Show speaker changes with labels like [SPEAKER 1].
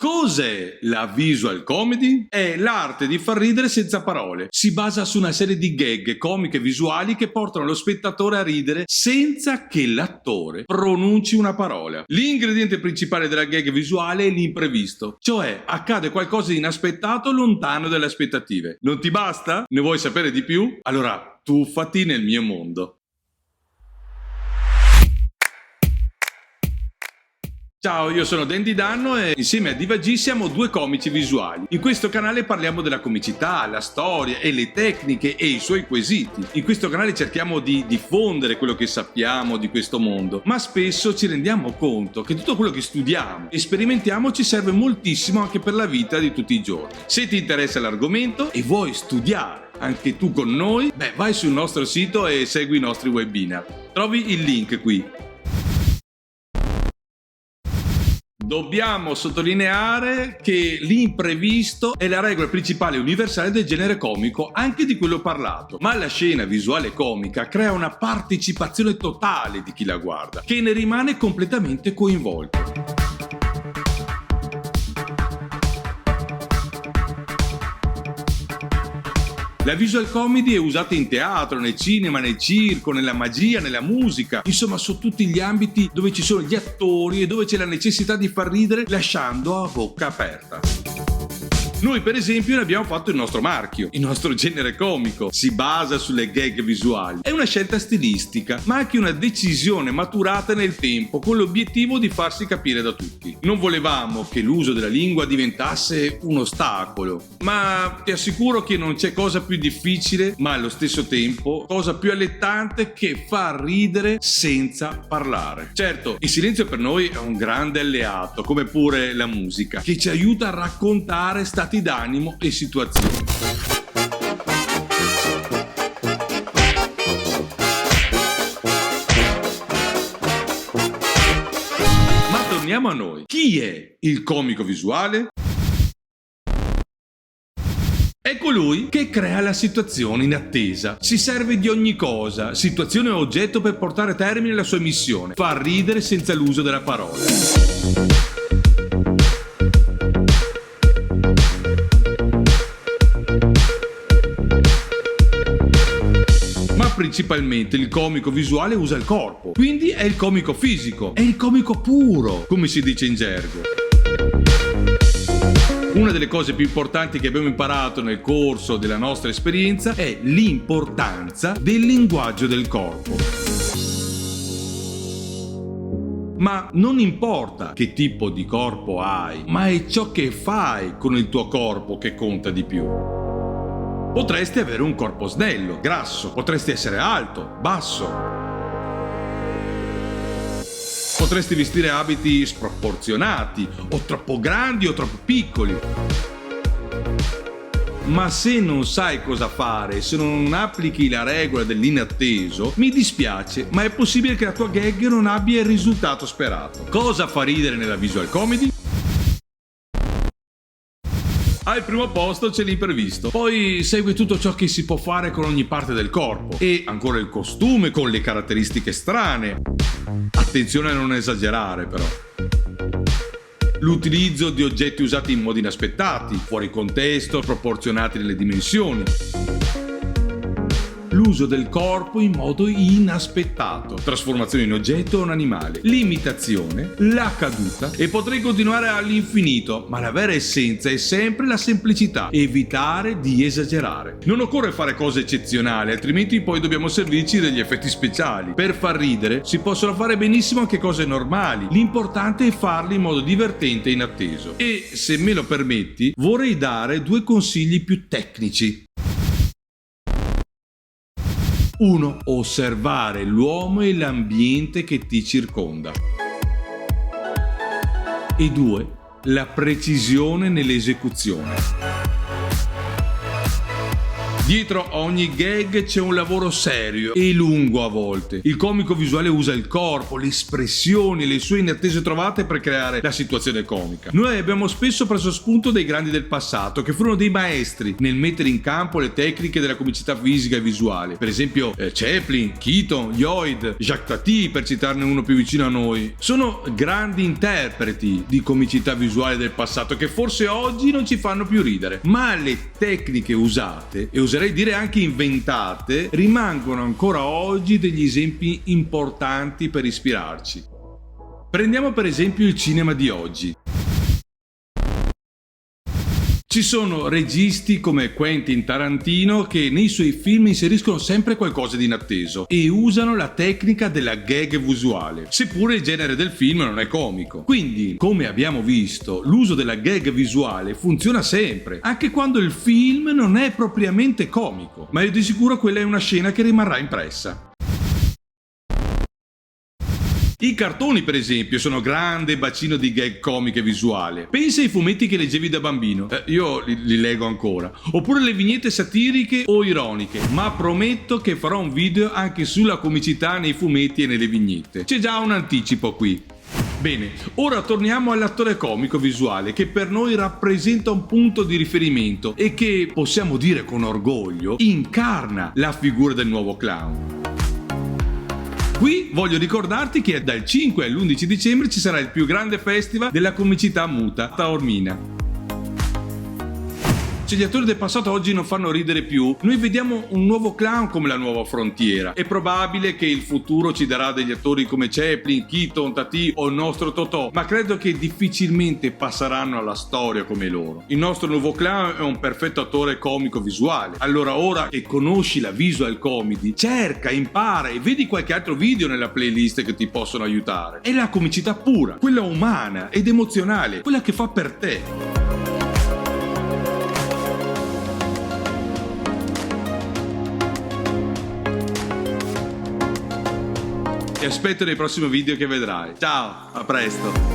[SPEAKER 1] Cos'è la visual comedy? È l'arte di far ridere senza parole. Si basa su una serie di gag comiche visuali che portano lo spettatore a ridere senza che l'attore pronunci una parola. L'ingrediente principale della gag visuale è l'imprevisto, cioè accade qualcosa di inaspettato lontano dalle aspettative. Non ti basta? Ne vuoi sapere di più? Allora tuffati nel mio mondo. Ciao, io sono Dandy Danno e insieme a Diva G siamo due comici visuali. In questo canale parliamo della comicità, la storia e le tecniche e i suoi quesiti. In questo canale cerchiamo di diffondere quello che sappiamo di questo mondo, ma spesso ci rendiamo conto che tutto quello che studiamo e sperimentiamo ci serve moltissimo anche per la vita di tutti i giorni. Se ti interessa l'argomento e vuoi studiare anche tu con noi, vai sul nostro sito e segui i nostri webinar. Trovi il link qui. Dobbiamo sottolineare che l'imprevisto è la regola principale universale del genere comico, anche di quello parlato, ma la scena visuale comica crea una partecipazione totale di chi la guarda, che ne rimane completamente coinvolto. La visual comedy è usata in teatro, nel cinema, nel circo, nella magia, nella musica, insomma su tutti gli ambiti dove ci sono gli attori e dove c'è la necessità di far ridere lasciando a bocca aperta. Noi per esempio ne abbiamo fatto il nostro marchio, il nostro genere comico, si basa sulle gag visuali. È una scelta stilistica, ma anche una decisione maturata nel tempo con l'obiettivo di farsi capire da tutti. Non volevamo che l'uso della lingua diventasse un ostacolo, ma ti assicuro che non c'è cosa più difficile, ma allo stesso tempo cosa più allettante che far ridere senza parlare. Certo, il silenzio per noi è un grande alleato, come pure la musica, che ci aiuta a raccontare stati d'animo e situazioni. Ma torniamo a noi. Chi è il comico visuale? È colui che crea la situazione in attesa. Si serve di ogni cosa, situazione o oggetto per portare a termine la sua missione. Far ridere senza l'uso della parola. Principalmente il comico visuale usa il corpo, quindi è il comico fisico, è il comico puro, come si dice in gergo. Una delle cose più importanti che abbiamo imparato nel corso della nostra esperienza è l'importanza del linguaggio del corpo. Ma non importa che tipo di corpo hai, ma è ciò che fai con il tuo corpo che conta di più. Potresti avere un corpo snello, grasso, potresti essere alto, basso. Potresti vestire abiti sproporzionati, o troppo grandi o troppo piccoli. Ma se non sai cosa fare, se non applichi la regola dell'inatteso, mi dispiace, ma è possibile che la tua gag non abbia il risultato sperato. Cosa fa ridere nella visual comedy? Al primo posto c'è l'imprevisto, poi segue tutto ciò che si può fare con ogni parte del corpo e ancora il costume con le caratteristiche strane. Attenzione a non esagerare però. L'utilizzo di oggetti usati in modi inaspettati, fuori contesto, proporzionati nelle dimensioni. L'uso del corpo in modo inaspettato, trasformazione in oggetto o un animale, l'imitazione, la caduta e potrei continuare all'infinito, ma la vera essenza è sempre la semplicità, evitare di esagerare. Non occorre fare cose eccezionali, altrimenti poi dobbiamo servirci degli effetti speciali. Per far ridere si possono fare benissimo anche cose normali, l'importante è farle in modo divertente e inatteso. E se me lo permetti, vorrei dare due consigli più tecnici. 1. Osservare l'uomo e l'ambiente che ti circonda. E 2. La precisione nell'esecuzione. Dietro a ogni gag c'è un lavoro serio e lungo a volte. Il comico visuale usa il corpo, le espressioni, le sue inattese trovate per creare la situazione comica. Noi abbiamo spesso preso spunto dai grandi del passato, che furono dei maestri nel mettere in campo le tecniche della comicità fisica e visuale. Per esempio Chaplin, Keaton, Lloyd, Jacques Tati, per citarne uno più vicino a noi. Sono grandi interpreti di comicità visuale del passato che forse oggi non ci fanno più ridere, ma le tecniche usate, e oserei dire anche inventate, rimangono ancora oggi degli esempi importanti per ispirarci. Prendiamo per esempio il cinema di oggi. Ci sono registi come Quentin Tarantino che nei suoi film inseriscono sempre qualcosa di inatteso e usano la tecnica della gag visuale, seppure il genere del film non è comico. Quindi, come abbiamo visto, l'uso della gag visuale funziona sempre, anche quando il film non è propriamente comico, ma di sicuro quella è una scena che rimarrà impressa. I cartoni, per esempio, sono grande bacino di gag comiche visuale. Pensa ai fumetti che leggevi da bambino. Io li leggo ancora. Oppure le vignette satiriche o ironiche. Ma prometto che farò un video anche sulla comicità nei fumetti e nelle vignette. C'è già un anticipo qui. Bene, ora torniamo all'attore comico visuale che per noi rappresenta un punto di riferimento e che, possiamo dire con orgoglio, incarna la figura del nuovo clown. Qui voglio ricordarti che dal 5 all'11 dicembre ci sarà il più grande festival della comicità muta a Taormina. Se gli attori del passato oggi non fanno ridere più, noi vediamo un nuovo clown come la nuova frontiera. È probabile che il futuro ci darà degli attori come Chaplin, Keaton, Tati o il nostro Totò, ma credo che difficilmente passeranno alla storia come loro. Il nostro nuovo clown è un perfetto attore comico visuale. Allora, ora che conosci la visual comedy, cerca, impara e vedi qualche altro video nella playlist che ti possono aiutare. È la comicità pura, quella umana ed emozionale, quella che fa per te. Ti aspetto nei prossimi video che vedrai. Ciao, a presto!